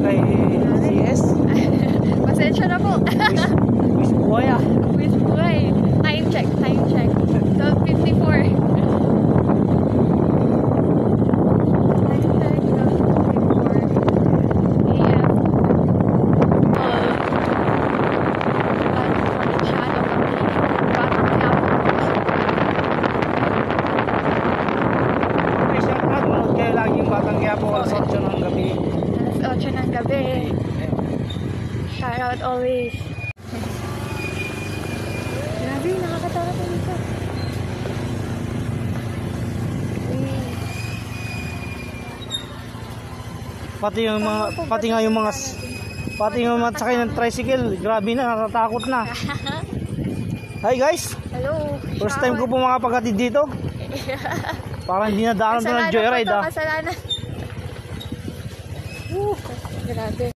kay CS. Pasensya na po. Wish buhay ah. Wish buhay. Time check, time check. 12:54. Alas 8 ng gabi. Alas 8 ng gabi. Shout out always. Grabe, nakakatawa ko dito. Pati yung mga sakay ng tricycle, grabe na, natatakot na. Hi guys, Hello. first time ko po makapaghatid dito. Parang hindi na daanan to ng joyride ah. Kasalanan. Grabe.